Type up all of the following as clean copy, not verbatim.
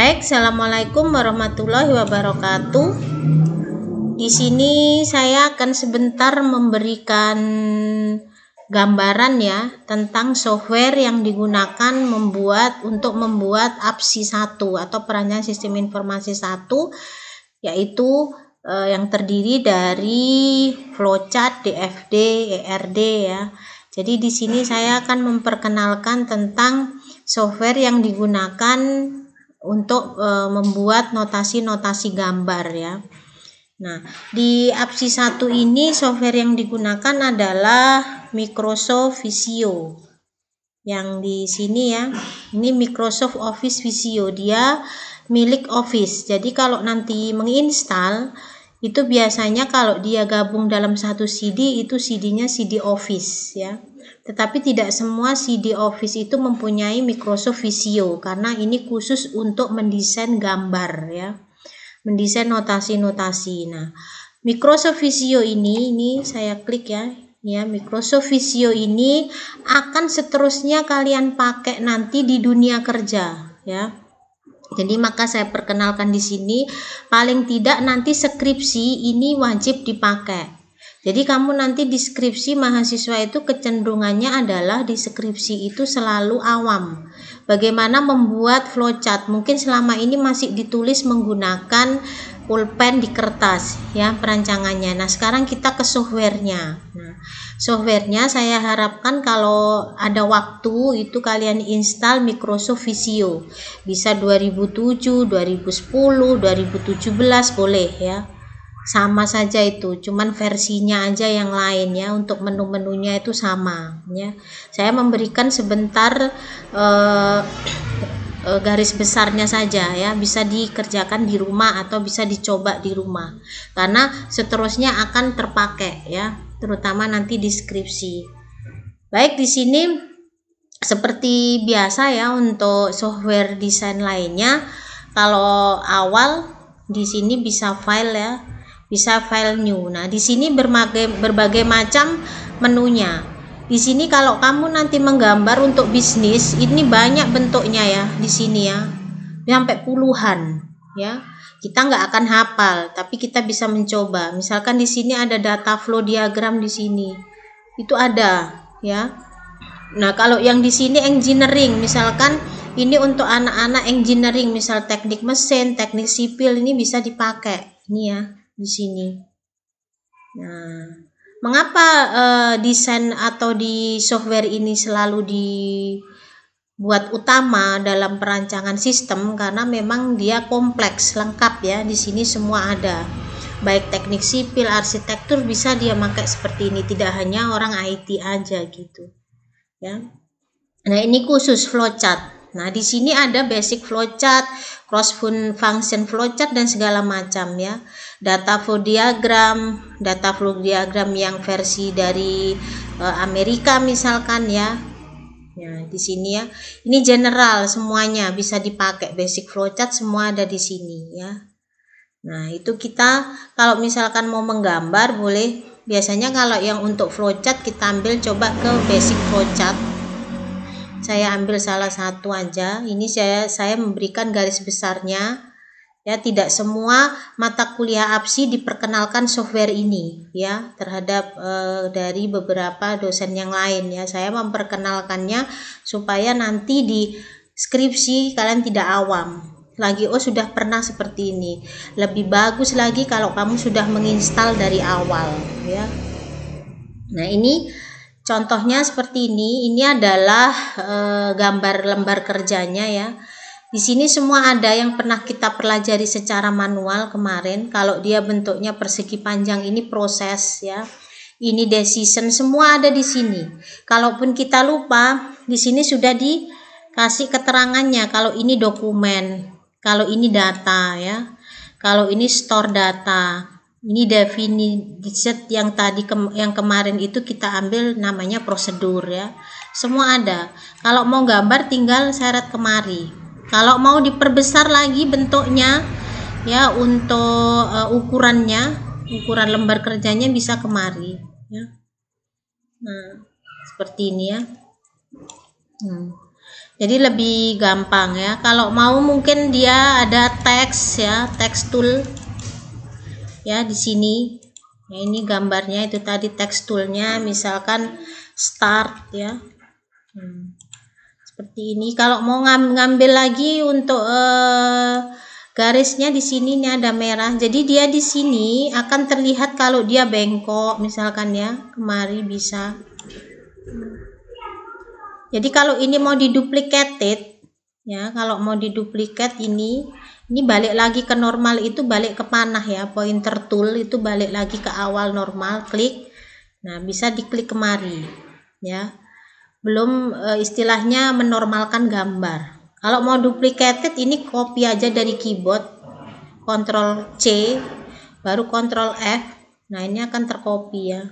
Baik, assalamualaikum warahmatullahi wabarakatuh. Di sini saya akan sebentar memberikan gambaran ya tentang software yang digunakan untuk membuat APSI 1 atau perancangan sistem informasi 1, yaitu yang terdiri dari flowchart, DFD, ERD ya. Jadi di sini saya akan memperkenalkan tentang software yang digunakan untuk membuat notasi-notasi gambar ya. Nah, di APSI 1 ini software yang digunakan adalah Microsoft Visio. Yang di sini ya, ini Microsoft Office Visio, dia milik Office. Jadi kalau nanti menginstal itu biasanya kalau dia gabung dalam satu CD itu CD-nya CD Office ya. Tetapi tidak semua CD Office itu mempunyai Microsoft Visio karena ini khusus untuk mendesain gambar ya. Mendesain notasi-notasi. Nah, Microsoft Visio ini saya klik ya. Ya, Microsoft Visio ini akan seterusnya kalian pakai nanti di dunia kerja ya. Jadi maka saya perkenalkan di sini, paling tidak nanti skripsi ini wajib dipakai. Jadi kamu nanti di skripsi mahasiswa itu kecenderungannya adalah di skripsi itu selalu awam. Bagaimana membuat flowchart? Mungkin selama ini masih ditulis menggunakan pulpen di kertas ya perancangannya. Nah, sekarang kita ke softwarenya. Nah, softwarenya saya harapkan kalau ada waktu itu kalian install Microsoft Visio. Bisa 2007, 2010, 2017 boleh ya. Sama saja itu, cuman versinya aja yang lain ya. Untuk menu-menunya itu sama ya. Saya memberikan sebentar garis besarnya saja ya, bisa dikerjakan di rumah atau bisa dicoba di rumah karena seterusnya akan terpakai ya, terutama nanti di skripsi. Baik, di sini seperti biasa ya untuk software desain lainnya, kalau awal di sini bisa file ya, bisa file new. Nah, di sini berbagai macam menunya. Di sini kalau kamu nanti menggambar untuk bisnis, ini banyak bentuknya ya di sini ya, sampai puluhan ya. Kita nggak akan hafal, tapi kita bisa mencoba. Misalkan di sini ada data flow diagram di sini, itu ada ya. Nah, kalau yang di sini engineering, misalkan ini untuk anak-anak engineering, misal teknik mesin, teknik sipil, ini bisa dipakai ini ya di sini. Nah, mengapa desain atau di software ini selalu dibuat utama dalam perancangan sistem? Karena memang dia kompleks, lengkap ya. Di sini semua ada. Baik teknik sipil, arsitektur bisa dia pakai seperti ini. Tidak hanya orang IT aja gitu. Ya. Nah, ini khusus flowchart. Nah, di sini ada basic flowchart, cross function flowchart dan segala macam ya. Data flow diagram yang versi dari Amerika misalkan ya. Nah, di sini ya. Ini general semuanya bisa dipakai, basic flowchart semua ada di sini ya. Nah, itu kita kalau misalkan mau menggambar boleh. Biasanya kalau yang untuk flowchart kita ambil coba ke basic flowchart. Saya ambil salah satu aja. Ini saya memberikan garis besarnya. Ya, tidak semua mata kuliah APSI diperkenalkan software ini ya terhadap dari beberapa dosen yang lain ya. Saya memperkenalkannya supaya nanti di skripsi kalian tidak awam. Lagi sudah pernah seperti ini. Lebih bagus lagi kalau kamu sudah menginstal dari awal ya. Nah, ini contohnya seperti ini. Ini adalah gambar lembar kerjanya ya. Di sini semua ada yang pernah kita pelajari secara manual kemarin. Kalau dia bentuknya persegi panjang ini proses ya. Ini decision, semua ada di sini. Kalaupun kita lupa, di sini sudah dikasih keterangannya. Kalau ini dokumen, kalau ini data ya. Kalau ini store data. Ini definite yang tadi yang kemarin itu kita ambil namanya prosedur ya. Semua ada. Kalau mau gambar tinggal seret kemari. Kalau mau diperbesar lagi bentuknya ya untuk ukuran lembar kerjanya bisa kemari ya. Nah, seperti ini ya. Jadi lebih gampang ya. Kalau mau mungkin dia ada teks ya, teks tool ya di sini. Ya, ini gambarnya itu tadi teks toolnya, misalkan start ya. Seperti ini. Kalau mau ngambil lagi untuk garisnya di sini nih ada merah. Jadi dia di sini akan terlihat kalau dia bengkok misalkan ya, kemari bisa. Jadi kalau ini mau diduplicated ya, kalau mau diduplikat ini balik lagi ke normal, itu balik ke panah ya, pointer tool itu balik lagi ke awal normal, klik. Nah, bisa diklik kemari ya. Belum istilahnya menormalkan gambar. Kalau mau duplicated ini copy aja dari keyboard, Ctrl C baru Ctrl F. Nah, ini akan tercopy ya.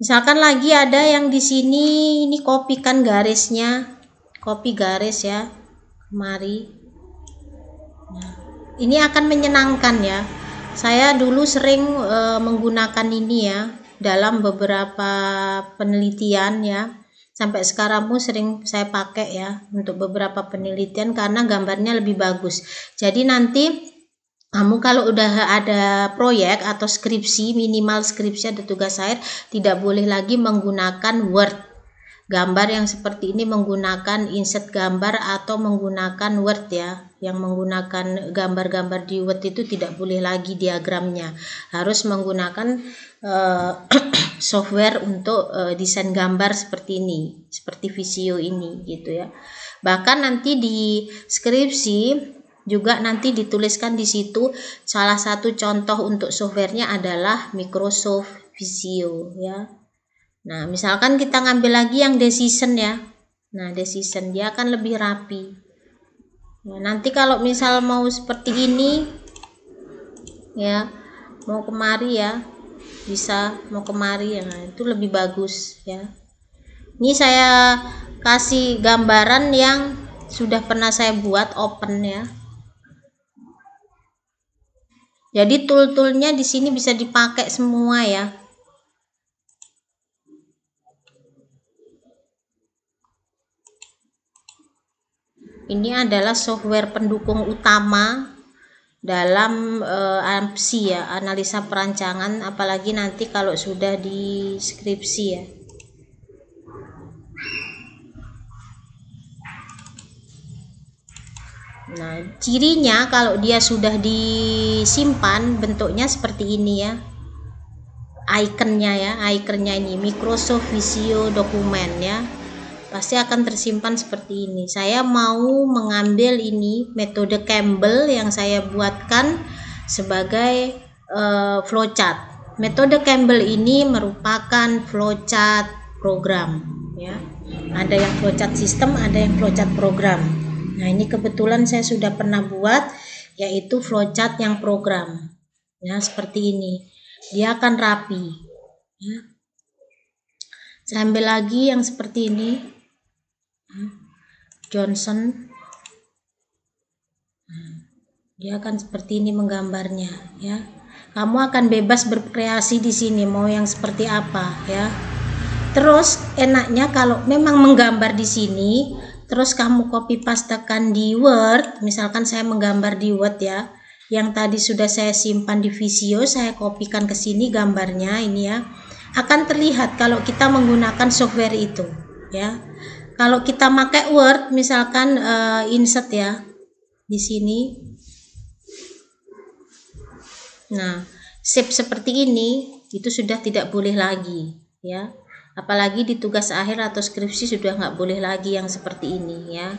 Misalkan lagi ada yang di sini, ini kopikan garisnya, copy garis ya, kemari. Nah, ini akan menyenangkan ya. Saya dulu sering menggunakan ini ya dalam beberapa penelitian ya. Sampai sekarang pun sering saya pakai ya untuk beberapa penelitian karena gambarnya lebih bagus. Jadi nanti kamu kalau udah ada proyek atau skripsi, minimal skripsi ada tugas akhir, tidak boleh lagi menggunakan Word. Gambar yang seperti ini menggunakan insert gambar atau menggunakan Word ya. Yang menggunakan gambar-gambar di Word itu tidak boleh lagi diagramnya. Harus menggunakan software untuk desain gambar seperti ini, seperti Visio ini gitu ya. Bahkan nanti di skripsi juga nanti dituliskan di situ salah satu contoh untuk softwarenya adalah Microsoft Visio ya. Nah, misalkan kita ngambil lagi yang decision ya. Nah, decision dia akan lebih rapi. Nah, nanti kalau misal mau seperti ini ya, mau kemari ya, bisa mau kemari ya. Nah, itu lebih bagus ya. Ini saya kasih gambaran yang sudah pernah saya buat open ya. Jadi tool-toolnya di sini bisa dipakai semua ya. Ini adalah software pendukung utama dalam ANSI ya, analisa perancangan, apalagi nanti kalau sudah di skripsi ya. Nah, cirinya kalau dia sudah disimpan bentuknya seperti ini ya. Ikonnya ya, ikonnya ini Microsoft Visio dokumen ya. Pasti akan tersimpan seperti ini. Saya mau mengambil ini metode Campbell yang saya buatkan sebagai flowchart. Metode Campbell ini merupakan flowchart program ya. Ada yang flowchart sistem, ada yang flowchart program. Nah, ini kebetulan saya sudah pernah buat, yaitu flowchart yang program ya, seperti ini. Dia akan rapi ya. Saya ambil lagi yang seperti ini, Johnson. Dia akan seperti ini menggambarnya ya. Kamu akan bebas berkreasi di sini mau yang seperti apa ya. Terus enaknya kalau memang menggambar di sini, terus kamu copy pastekan di Word, misalkan saya menggambar di Word ya, yang tadi sudah saya simpan di Visio, saya kopikan ke sini gambarnya ini ya, akan terlihat kalau kita menggunakan software itu ya. Kalau kita pakai Word, misalkan insert ya di sini, nah shape seperti ini itu sudah tidak boleh lagi ya. Apalagi di tugas akhir atau skripsi sudah nggak boleh lagi yang seperti ini ya.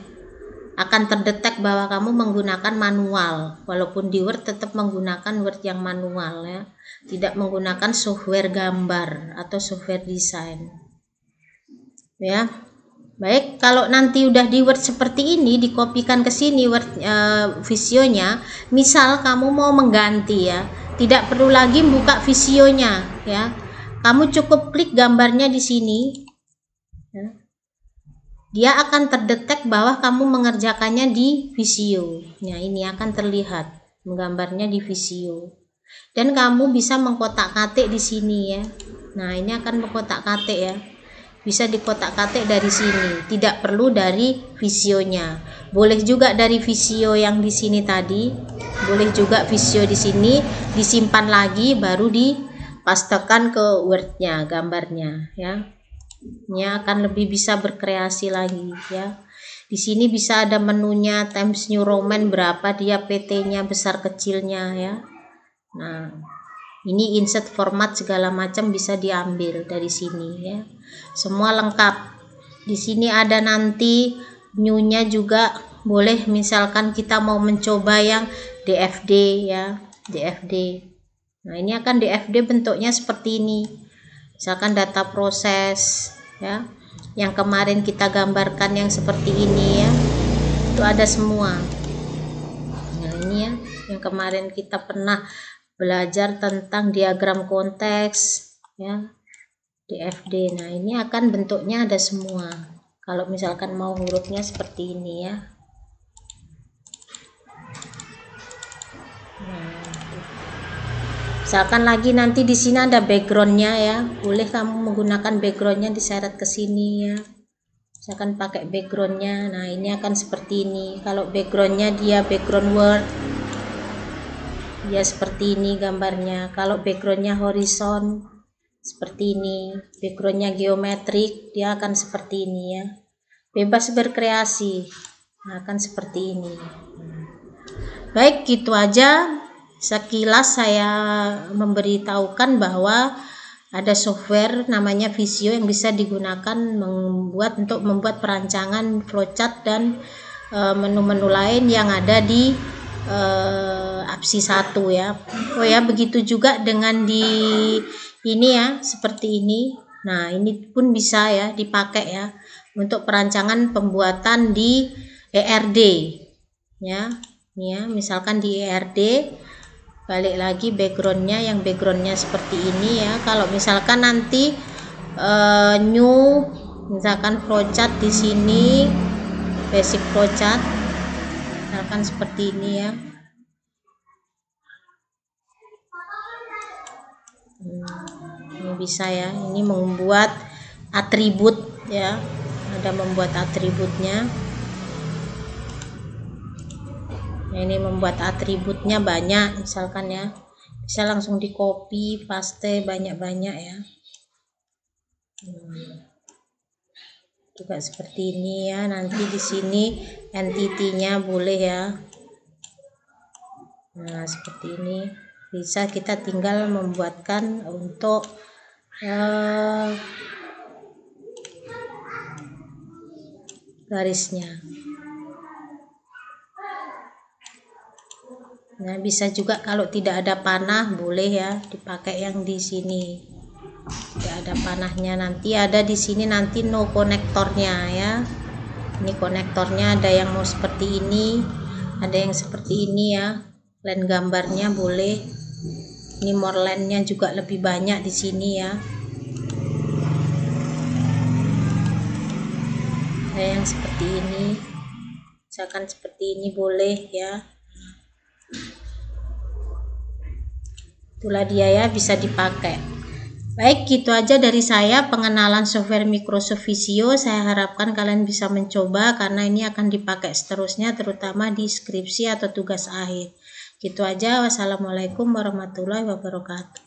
Akan terdetek bahwa kamu menggunakan manual, walaupun di Word tetap menggunakan Word yang manual ya, tidak menggunakan software gambar atau software desain ya. Baik, kalau nanti udah di Word seperti ini, dikopikan ke sini Word Visionya, misal kamu mau mengganti ya, tidak perlu lagi buka Visionya ya. Kamu cukup klik gambarnya di sini ya. Dia akan terdetek bahwa kamu mengerjakannya di Visio. Nah, ini akan terlihat menggambarnya di Visio. Dan kamu bisa mengkotak-katik di sini ya. Nah, ini akan mengkotak-katik ya. bisa dikotak-katik dari sini, tidak perlu dari Visionya. Boleh juga dari Visio yang di sini tadi, boleh juga Visio di sini, disimpan lagi baru dipastekan ke Word-nya, gambarnya ya. Ini akan lebih bisa berkreasi lagi ya. Di sini bisa ada menunya Times New Roman berapa dia PT-nya besar kecilnya ya. Nah, ini insert format segala macam bisa diambil dari sini ya. Semua lengkap. Di sini ada nanti new-nya juga, boleh misalkan kita mau mencoba yang DFD ya, DFD. Nah, ini akan DFD bentuknya seperti ini. Misalkan data proses ya. Yang kemarin kita gambarkan yang seperti ini ya. Itu ada semua. Nah, ini ya yang kemarin kita pernah belajar tentang diagram konteks ya, DFD. Nah, ini akan bentuknya ada semua. Kalau misalkan mau hurufnya seperti ini ya. Nah, misalkan lagi nanti di sini ada backgroundnya ya, boleh kamu menggunakan backgroundnya diseret ke sini ya. Misalkan pakai backgroundnya, nah ini akan seperti ini. Kalau backgroundnya dia background Word, dia seperti ini gambarnya. Kalau backgroundnya horizon seperti ini, backgroundnya geometrik, dia akan seperti ini ya. Bebas berkreasi, nah, akan seperti ini. Baik, gitu aja sekilas saya memberitahukan bahwa ada software namanya Visio yang bisa digunakan untuk membuat perancangan flowchart dan menu-menu lain yang ada di APSI 1 ya. Oh ya, begitu juga dengan di ini ya, seperti ini. Nah, ini pun bisa ya dipakai ya untuk perancangan pembuatan di ERD ya. Ini ya, misalkan di ERD, balik lagi backgroundnya yang backgroundnya seperti ini ya. Kalau misalkan nanti new, misalkan flowchart di sini, basic flowchart, misalkan seperti ini ya. Ini bisa ya, ini membuat atribut ya, ada membuat atributnya. Nah, ini membuat atributnya banyak misalkan ya, bisa langsung di copy paste banyak-banyak ya. Juga seperti ini ya, nanti di sini entity-nya boleh ya. Nah, seperti ini bisa kita tinggal membuatkan untuk garisnya. Nah, bisa juga kalau tidak ada panah boleh ya dipakai yang di sini. Tidak ada panahnya, nanti ada di sini nanti no konektornya ya. Ini konektornya ada yang mau seperti ini, ada yang seperti ini ya. Line gambarnya boleh. Ini more line-nya juga lebih banyak di sini ya. Ada yang seperti ini. Misalkan seperti ini boleh ya. Itulah dia ya, bisa dipakai. Baik, gitu aja dari saya pengenalan software Microsoft Visio. Saya harapkan kalian bisa mencoba karena ini akan dipakai seterusnya, terutama di skripsi atau tugas akhir. Gitu aja. Wassalamualaikum warahmatullahi wabarakatuh.